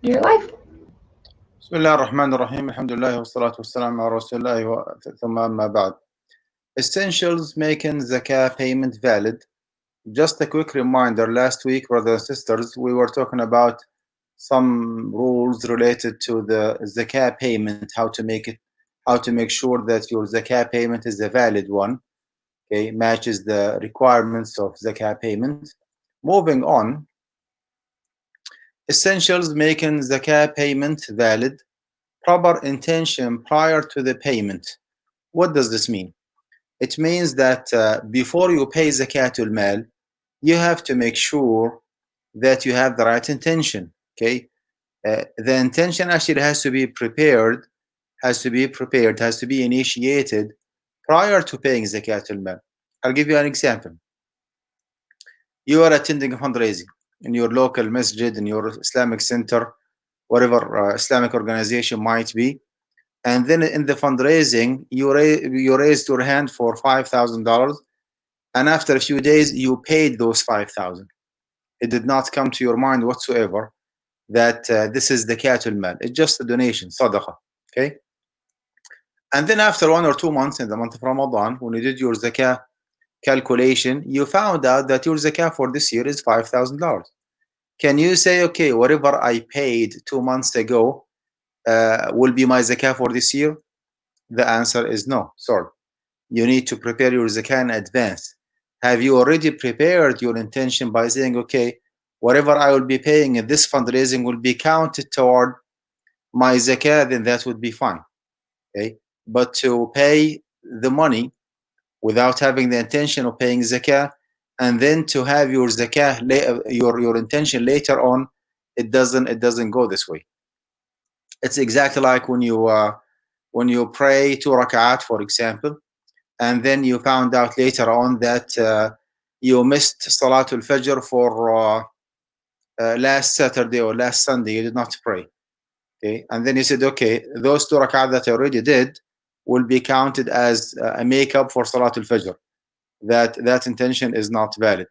your life. بسم الله الرحمن الرحيم الحمد لله والصلاة والسلام على رسول الله ثم أما بعد. Essentials making zakah payment valid. Just a quick reminder, last week, brothers and sisters, we were talking about some rules related to the zakah payment, how to make sure that your zakah payment is a valid one, okay, matches the requirements of zakah payment. Moving on, essentials making zakah payment valid. Proper intention prior to the payment. What does this mean? It means that before you pay zakatul mal, you have to make sure that you have the right intention. Okay, the intention actually has to be prepared, has to be initiated prior to paying zakatul mal. I'll give you an example. You are attending a fundraising in your local masjid, in your Islamic center, whatever Islamic organization might be. And then in the fundraising, you raised your hand for $5,000, and after a few days, you paid those $5,000. It did not come to your mind whatsoever that this is the zakatul mal. It's just a donation, sadaqah. Okay. And then after 1 or 2 months, in the month of Ramadan, when you did your zakah calculation, you found out that your zakah for this year is $5,000. Can you say, okay, whatever I paid 2 months ago will be my zakah for this year? The answer is no. Sorry. You need to prepare your zakah in advance. Have you already prepared your intention by saying, okay, whatever I will be paying in this fundraising will be counted toward my zakah, then that would be fine. Okay. But to pay the money without having the intention of paying zakah, and then to have your zakah, your intention later on, it doesn't go this way. It's exactly like when you pray 2 rak'at, for example, and then you found out later on that you missed Salatul Fajr for last Saturday or last Sunday. You did not pray. Okay, and then you said, okay, those 2 rak'at that I already did will be counted as a makeup for Salatul Fajr. That intention is not valid,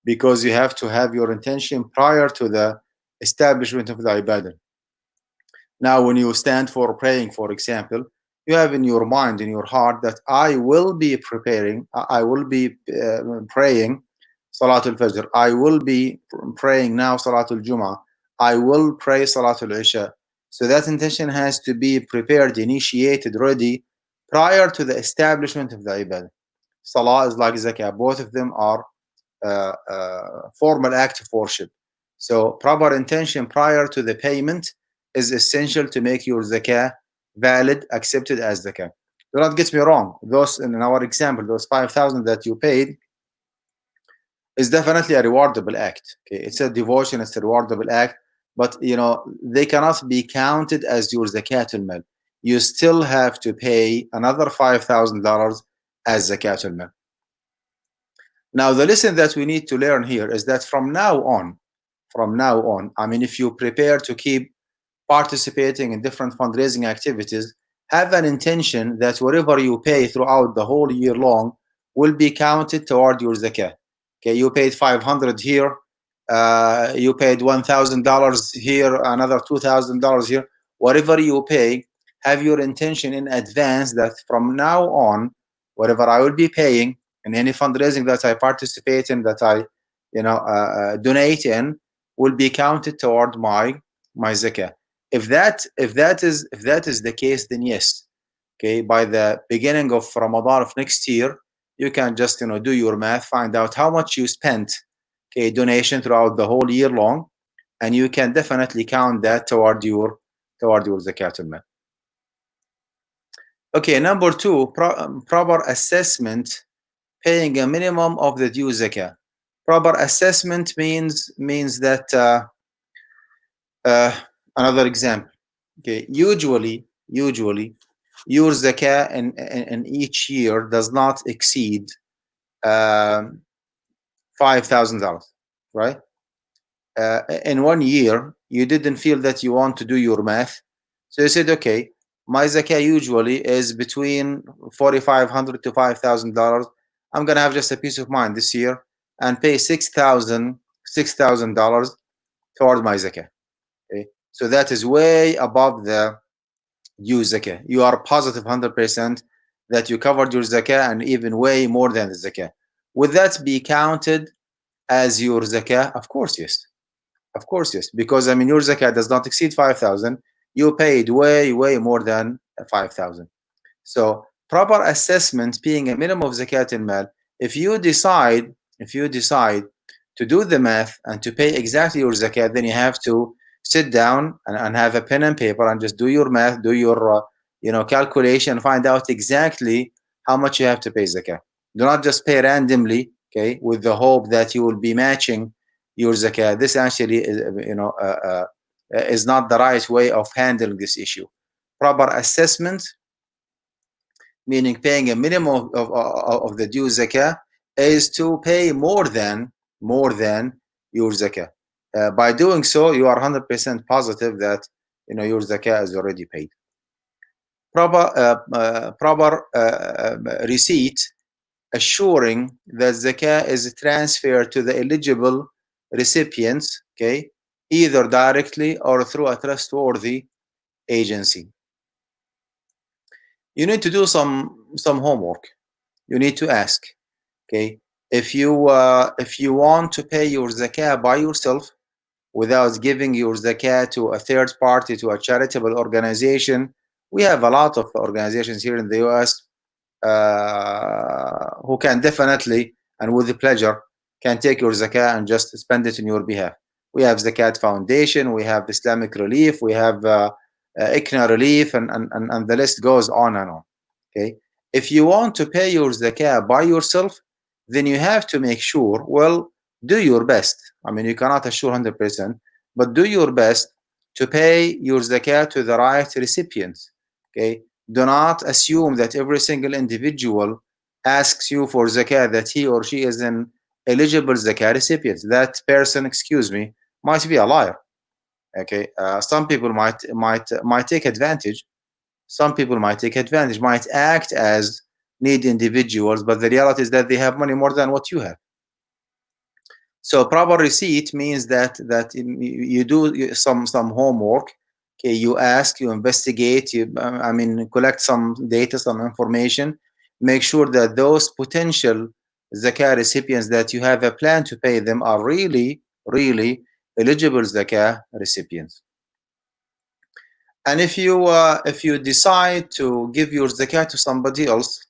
because you have to have your intention prior to the establishment of the ibadah. Now, when you stand for praying, for example, you have in your mind, in your heart, that I will be praying Salatul Fajr. I will be praying now Salatul Jum'ah. I will pray Salatul Isha. So that intention has to be prepared, initiated, ready prior to the establishment of the ibadah. Salah is like zakah. Both of them are formal act of worship. So proper intention prior to the payment is essential to make your zakah valid, accepted as zakah. Do not get me wrong. Those, in our example, those 5,000 that you paid is definitely a rewardable act. Okay, it's a devotion, it's a rewardable act, but they cannot be counted as your zakatul mal. You still have to pay another $5,000 as zakatul mal. Now, the lesson that we need to learn here is that from now on, I mean, if you prepare to keep participating in different fundraising activities, have an intention that whatever you pay throughout the whole year long will be counted toward your zakah. Okay, you paid $500 here, you paid $1,000 here, another $2,000 here. Whatever you pay, have your intention in advance that from now on, whatever I will be paying in any fundraising that I participate in, that I donate in, will be counted toward my zakah. If that is the case, then yes, okay, by the beginning of Ramadan of next year, you can just do your math, find out how much you spent, okay, donation throughout the whole year long, and you can definitely count that toward your zakatul mal. Okay, number 2, proper assessment, paying a minimum of the due zakah. Proper assessment means that another example. Okay, usually your zakah in each year does not exceed $5,000, right? In 1 year, you didn't feel that you want to do your math, so you said, okay, my zakah usually is between $4,500 to $5,000. I'm gonna have just a peace of mind this year and pay $6,000 toward my zakah. Okay, So that is way above the due zakah. You are positive 100% that you covered your zakah and even way more than the zakah. Would that be counted as your zakah? Of course, yes. Of course, yes. Because I mean, your zakah does not exceed 5,000. You paid way, way more than 5,000. So proper assessment being a minimum of zakat al-mal. If you decide to do the math and to pay exactly your zakat, then you have to sit down and have a pen and paper and just do your math, do your calculation, find out exactly how much you have to pay zakat. Do not just pay randomly, okay, with the hope that you will be matching your zakat. This actually is not the right way of handling this issue. Proper assessment, meaning paying a minimum of the due zakah, is to pay more than your zakah. By doing so, you are 100% positive that your zakah is already paid. Proper receipt assuring that zakah is transferred to the eligible recipients, okay, either directly or through a trustworthy agency. You need to do some homework. You need to ask, okay, if you want to pay your zakah by yourself without giving your zakah to a third party, to a charitable organization. We have a lot of organizations here in the US who can definitely and with pleasure can take your zakah and just spend it on your behalf. We have Zakat Foundation, we have Islamic Relief, we have ICNA Relief, and the list goes on and on. Okay, if you want to pay your zakah by yourself, then you have to make sure, well, do your best. I mean, you cannot assure 100%, but do your best to pay your zakah to the right recipients. Okay, do not assume that every single individual asks you for zakah that he or she is an eligible zakah recipient. That person, excuse me, might be a liar. Okay, some people might take advantage. Some people might take advantage, might act as needy individuals, but the reality is that they have money more than what you have. So proper receipt means that you do some homework. Okay, you ask, you investigate, you collect some data, some information, make sure that those potential zakah recipients that you have a plan to pay them are really eligible zakah recipients. And if you decide to give your zakah to somebody else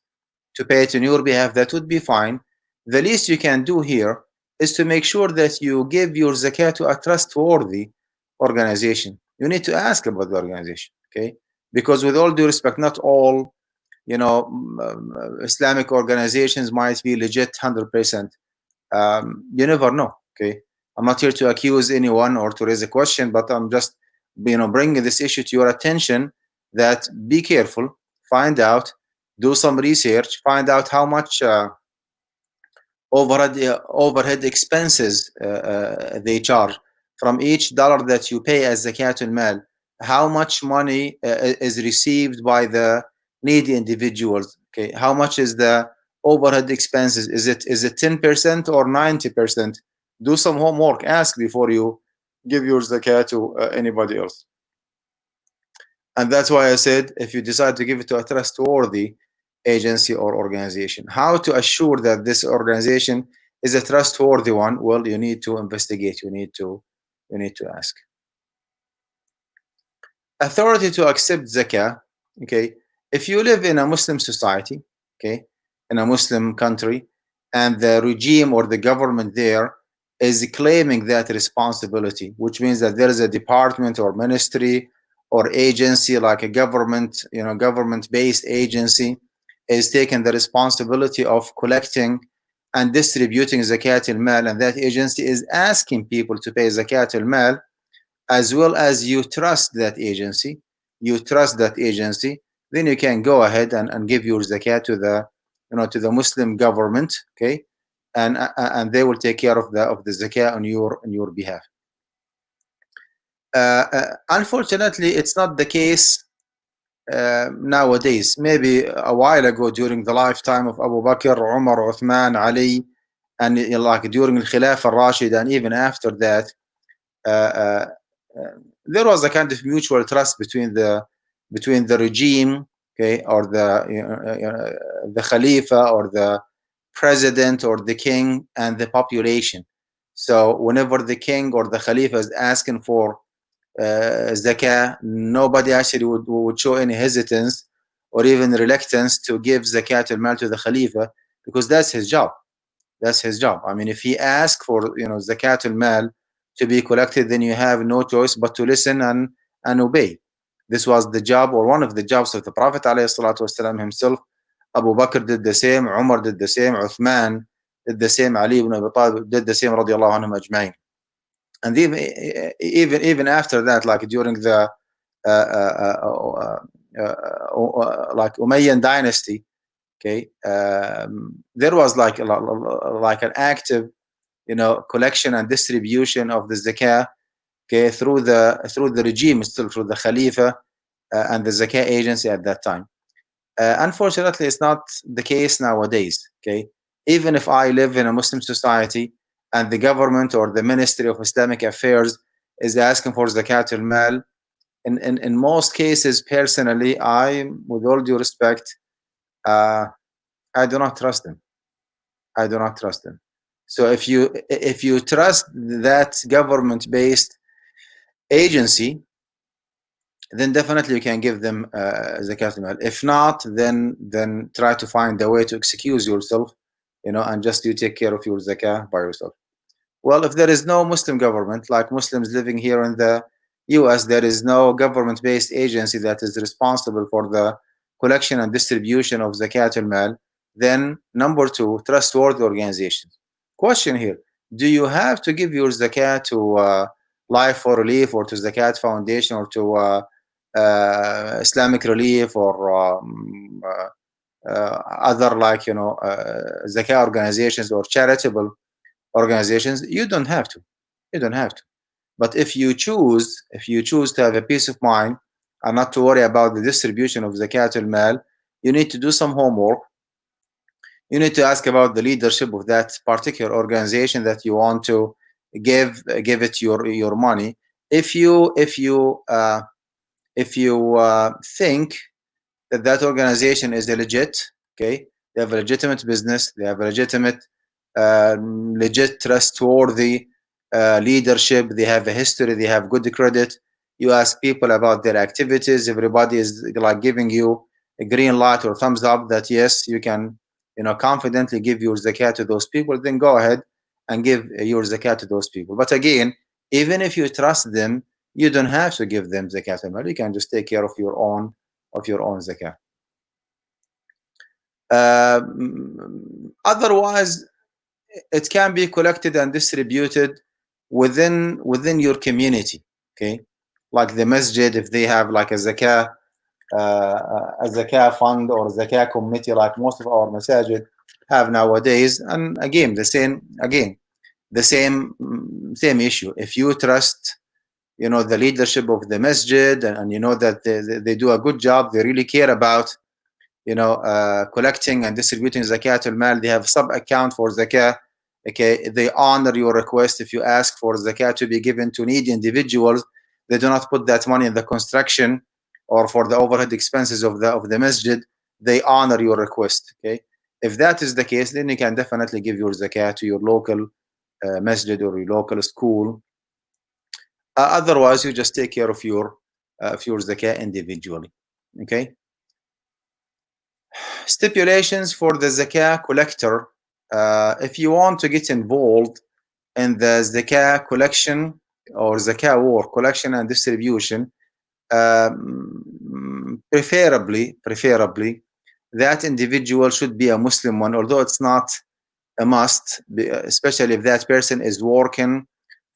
to pay it on your behalf, that would be fine. The least you can do here is to make sure that you give your zakah to a trustworthy organization. You need to ask about the organization, okay? Because with all due respect, not all Islamic organizations might be legit 100%. You never know, okay? I'm not here to accuse anyone or to raise a question, but I'm just bringing this issue to your attention, that be careful, find out, do some research, find out how much overhead expenses they charge from each dollar that you pay as zakat al-mal. How much money is received by the needy individuals? Okay, how much is the overhead expenses? Is it 10% or 90%? Do some homework. Ask before you give your zakat to anybody else. And that's why I said, if you decide to give it to a trustworthy agency or organization, how to assure that this organization is a trustworthy one? Well, you need to investigate. You need to ask. Authority to accept zakah. Okay, if you live in a Muslim society, okay, in a Muslim country, and the regime or the government there is claiming that responsibility, which means that there is a department or ministry or agency, like a government-based agency, is taking the responsibility of collecting and distributing zakat al-mal, and that agency is asking people to pay zakat al-mal, as well as you trust that agency, then you can go ahead and give your zakat to the Muslim government, okay, and they will take care of the zakat on your behalf. Unfortunately, it's not the case nowadays. Maybe a while ago, during the lifetime of Abu Bakr, Umar, Uthman, Ali, and like during the Khilafah al-Rashid, and even after that, there was a kind of mutual trust between the regime, okay, or the Khalifa or the president or the king and the population. So whenever the king or the Khalifa is asking for zakah, nobody actually would show any hesitance or even reluctance to give zakat al-mal to the Khalifa, because that's his job. That's his job. I mean, if he asks for zakat al-mal to be collected, then you have no choice but to listen and obey. This was the job, or one of the jobs of the Prophet ﷺ himself. Abu Bakr did the same, Umar did the same, Uthman did the same, Ali ibn Abi Talib did the same, radiallahu anhum ajma'in. And even after that, like during the like Umayyan dynasty, okay, there was like an active, collection and distribution of the zakah, okay, through the regime, still through the Khalifa and the zakah agency at that time. Unfortunately, it's not the case nowadays. Okay, even if I live in a Muslim society and the government or the Ministry of Islamic Affairs is asking for zakat al-mal, in most cases, personally, with all due respect, I do not trust them. I do not trust them. So if you trust that government-based agency, then definitely you can give them zakat al-mal. If not, then try to find a way to excuse yourself, and just you take care of your zakah by yourself. Well, if there is no Muslim government, like Muslims living here in the US, there is no government-based agency that is responsible for the collection and distribution of zakat al-mal, then number two, trustworthy organizations. Question here, do you have to give your zakat to Life for Relief or to Zakat Foundation or to Islamic Relief or other zakah organizations or charitable organizations? You don't have to. But if you choose to have a peace of mind and not to worry about the distribution of zakat al-mal, you need to do some homework. You need to ask about the leadership of that particular organization that you want to give it your money. If you think that organization is legit, okay, they have a legitimate business, they have a legitimate, legit, trustworthy leadership, they have a history, they have good credit. You ask people about their activities, everybody is like giving you a green light or thumbs up that yes, you can confidently give your zakat to those people, then go ahead and give your zakat to those people. But again, even if you trust them, you don't have to give them zakat al-mal. You can just take care of your own zakat. Otherwise, it can be collected and distributed within your community. Okay, like the masjid, if they have like a zakah fund or zakah committee, like most of our masajid have nowadays. And again, the same issue. If you trust the leadership of the masjid, and that they do a good job, they really care about collecting and distributing zakat al-mal, they have sub account for zakah. Okay, they honor your request. If you ask for zakat to be given to needy individuals, they do not put that money in the construction or for the overhead expenses of the masjid. They honor your request. Okay, if that is the case, then you can definitely give your zakat to your local masjid or your local school. Otherwise, you just take care of your zakah individually. Okay. Stipulations for the zakah collector. If you want to get involved in the zakah collection or zakah war, collection and distribution, preferably that individual should be a Muslim one, although it's not a must, especially if that person is working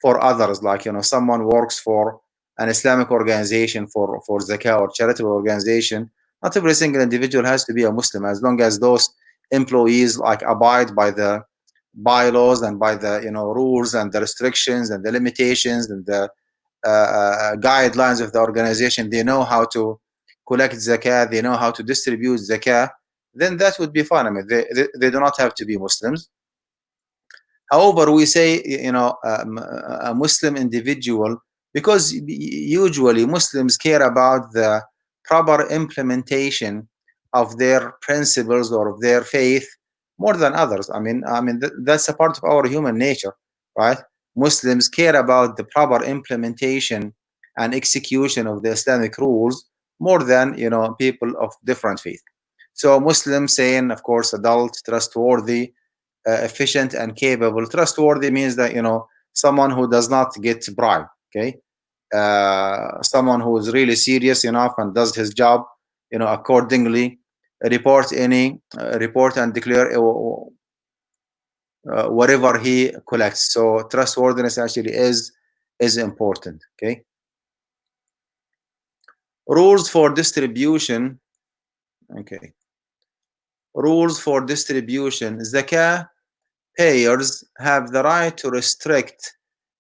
for others, like someone works for an Islamic organization for zakah or charitable organization. Not every single individual has to be a Muslim, as long as those employees like abide by the bylaws and by the rules and the restrictions and the limitations and the guidelines of the organization. They know how to collect zakah, they know how to distribute zakah, then that would be fine. I mean, they do not have to be Muslims. However, we say a Muslim individual because usually Muslims care about the proper implementation of their principles or of their faith more than others. That's a part of our human nature, right? Muslims care about the proper implementation and execution of the Islamic rules more than people of different faith. So Muslims saying, of course, adult, trustworthy, efficient, and capable. Trustworthy means that someone who does not get bribed. Okay, someone who is really serious enough and does his job, accordingly. Report and declare whatever he collects. So trustworthiness actually is important. Okay. Rules for distribution. Okay. Rules for distribution. Zakah payers have the right to restrict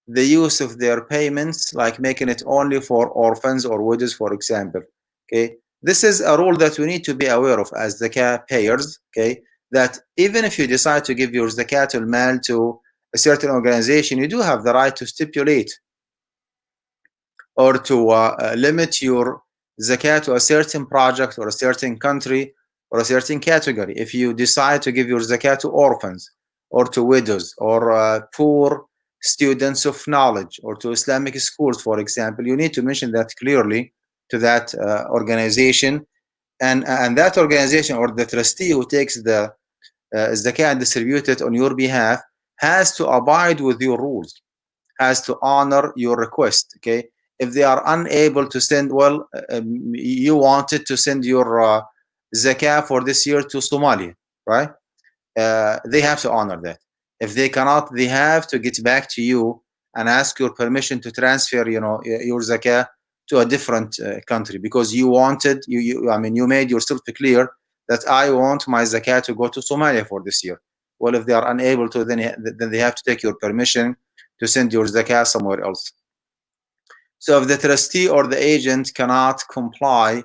the use of their payments, like making it only for orphans or widows, for example. Okay, this is a rule that we need to be aware of as zakah payers. Okay, that even if you decide to give your zakat al-mal to a certain organization, you do have the right to stipulate or to limit your zakat to a certain project or a certain country or a certain category. If you decide to give your zakat to orphans or to widows or poor students of knowledge or to Islamic schools, for example, you need to mention that clearly to that organization, and that organization or the trustee who takes the zakat and distribute it on your behalf has to abide with your rules, has to honor your request. Okay, if they are unable to send, well, you wanted to send your zakah for this year to Somalia, right? They have to honor that. If they cannot, they have to get back to you and ask your permission to transfer, your zakah to a different country, because you wanted, you made yourself clear that I want my zakah to go to Somalia for this year. Well, if they are unable to, then they have to take your permission to send your zakah somewhere else. So if the trustee or the agent cannot comply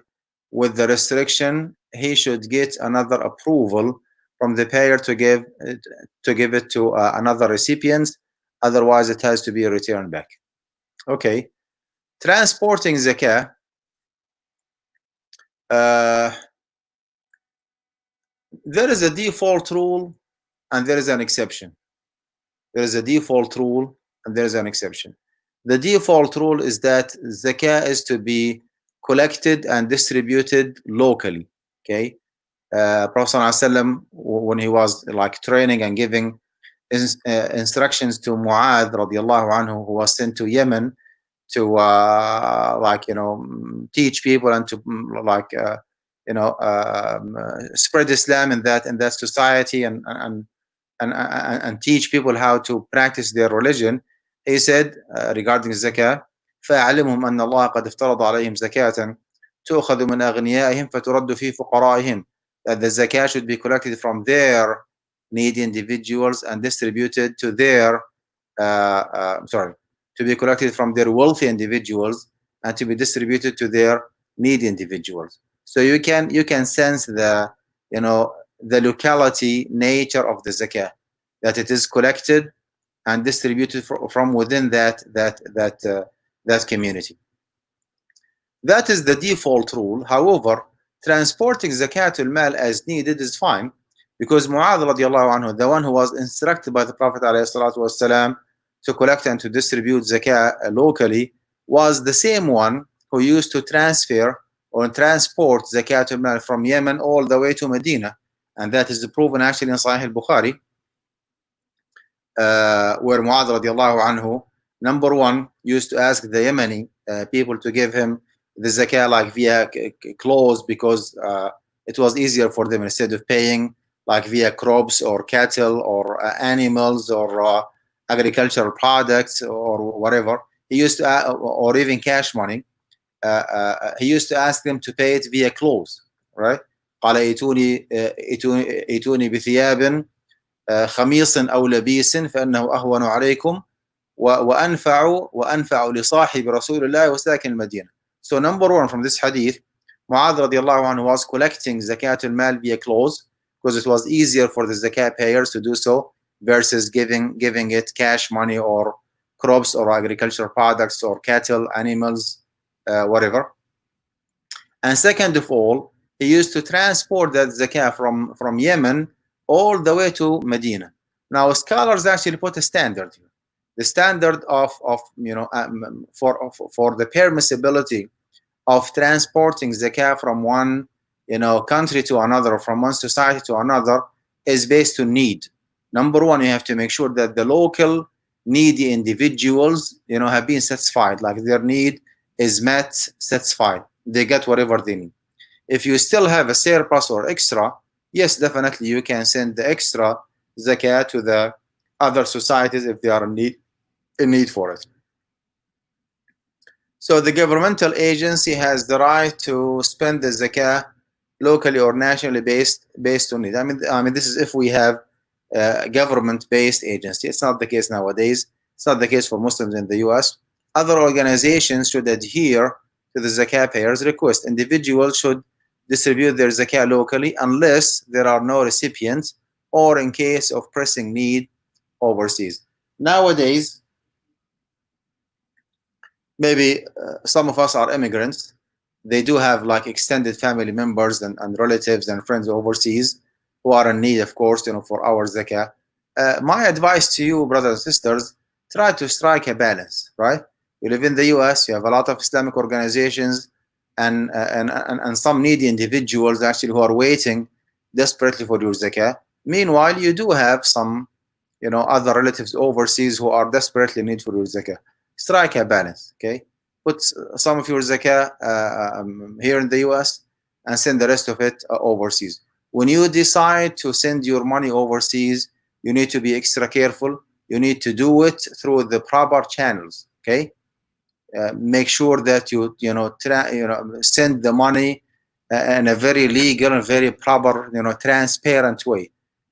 with the restriction, he should get another approval from the payer to give it to another recipient. Otherwise, it has to be returned back. Okay. Transporting zakah. There is a default rule and there is an exception. There is a default rule and there is an exception. The default rule is that zakah is to be collected and distributed locally. Okay. Prophet ﷺ, when he was like training and giving instructions to Mu'adh radiallahu anhu, who was sent to Yemen to teach people and to spread Islam in that society and teach people how to practice their religion. He said regarding zakah, فَأَعْلِمْهُمْ أَنَّ اللَّهَ قَدْ افترض عليهم زكاة تؤخذ من أغنيائهم فترد في فقرائهم, that the zakah should be collected from their needy individuals and distributed to their to be collected from their wealthy individuals and to be distributed to their needy individuals. So you can sense the the locality nature of the zakah, that it is collected and distributed from within that community. That is the default rule. However, transporting zakat al-mal as needed is fine, because Mu'adh radiallahu anhu, the one who was instructed by the Prophet ﷺ to collect and to distribute zakah locally, was the same one who used to transfer or transport zakat al-mal from Yemen all the way to Medina, and that is proven actually in Sahih al-Bukhari, where Mu'adh radiallahu anhu, number one, used to ask the Yemeni people to give him the zakah like via clothes, because it was easier for them, instead of paying like via crops or cattle or animals or agricultural products or whatever. He used to, or even cash money. He used to ask them to pay it via clothes, right? قال ائتوني بثياب خميص أو لبيس فإنه أهون عليكم وأنفع لصاحب رسول الله وساكن المدينة. So number one, from this hadith, Mu'adh radiallahu anhu was collecting zakat al-mal via clothes, because it was easier for the zakat payers to do so versus giving it cash money or crops or agricultural products or cattle, animals, whatever. And second of all, he used to transport that zakah from Yemen all the way to Medina. Now, scholars actually put a standard here. The standard of for the permissibility of transporting zakah from one country to another, or from one society to another, is based on need. Number one, you have to make sure that the local needy individuals have been satisfied, like their need is met, satisfied, they get whatever they need. If you still have a surplus or extra, yes, definitely you can send the extra zakah to the other societies if they are in need for it. So the governmental agency has the right to spend the zakah locally or nationally based on it. I mean, this is if we have a government-based agency. It's not the case nowadays. It's not the case for Muslims in the U.S. Other organizations should adhere to the zakah payers' request. Individuals should distribute their zakah locally unless there are no recipients or in case of pressing need overseas. Nowadays, maybe some of us are immigrants. They do have like extended family members and relatives and friends overseas who are in need, of course, for our zakah. My advice to you, brothers and sisters, try to strike a balance, right? You live in the US, you have a lot of Islamic organizations and some needy individuals actually who are waiting desperately for your zakah. Meanwhile, you do have some other relatives overseas who are desperately in need for your zakah. Strike a balance, okay? Put some of your zakah here in the US and send the rest of it overseas. When you decide to send your money overseas, you need to be extra careful. You need to do it through the proper channels, okay? Make sure that you send the money in a very legal and very proper, transparent way.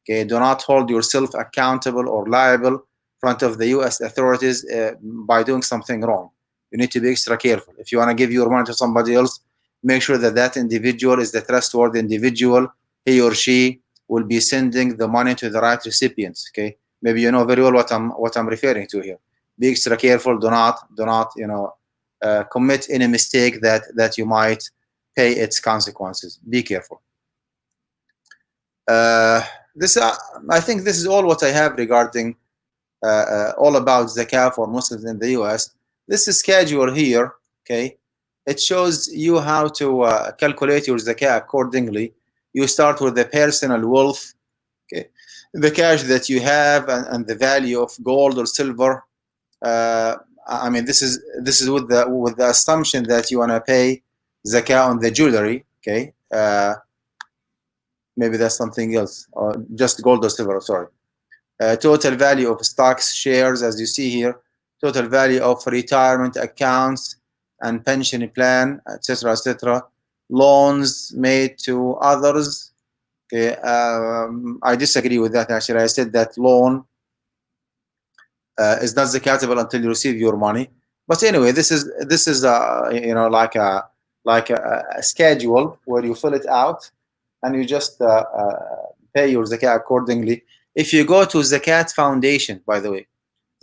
Okay, do not hold yourself accountable or liable in front of the U.S. authorities by doing something wrong. You need to be extra careful. If you want to give your money to somebody else, make sure that that individual is the trustworthy individual. He or she will be sending the money to the right recipients. Okay, maybe you know very well what I'm referring to here. Be extra careful. Do not commit any mistake that you might pay its consequences. Be careful. I think this is all what I have regarding all about zakah for Muslims in the US. This is schedule here, okay? It shows you how to calculate your zakah accordingly. You start with the personal wealth, okay? The cash that you have and the value of gold or silver. I mean, this is with the assumption that you want to pay zakah on the jewelry, okay? Maybe that's something else, or just gold or silver, sorry. Total value of stocks, shares, as you see here, total value of retirement accounts and pension plan, etc., etc. Loans made to others. Okay, I disagree with that. Actually, I said that loan is not zakatable until you receive your money. But anyway, this is like a schedule where you fill it out and you just pay your zakah accordingly. If you go to Zakat Foundation, by the way,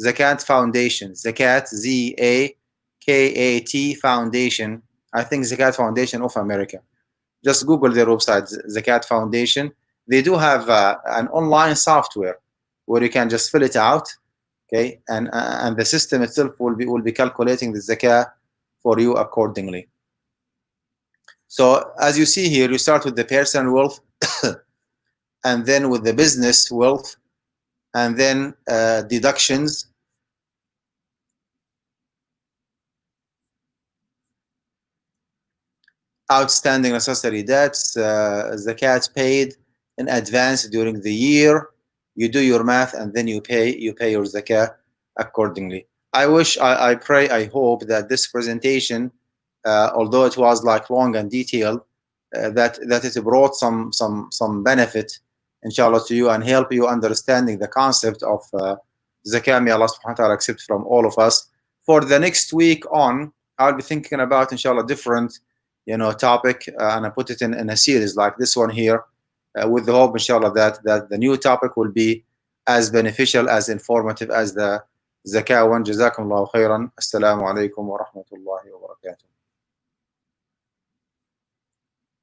Zakat Foundation, Zakat, Z-A-K-A-T Foundation, I think Zakat Foundation of America. Just Google their website, Zakat Foundation. They do have an online software where you can just fill it out, okay, and the system itself will be calculating the zakah for you accordingly. So as you see here, you start with the personal wealth, and then with the business wealth, and then deductions. Outstanding necessary debts, zakat paid in advance during the year. You do your math and then you pay your zakah accordingly. I pray, I hope that this presentation, although it was like long and detailed, that it brought some benefit, inshallah, to you and help you understanding the concept of zakah. May Allah subhanahu wa ta'ala accept from all of us. For the next week on, I'll be thinking about, inshallah, different topic, and I put it in a series like this one here, with the hope, inshallah, that the new topic will be as beneficial, as informative as the زكاة 1. جزاكم الله خيرا. السلام عليكم ورحمة الله وبركاته.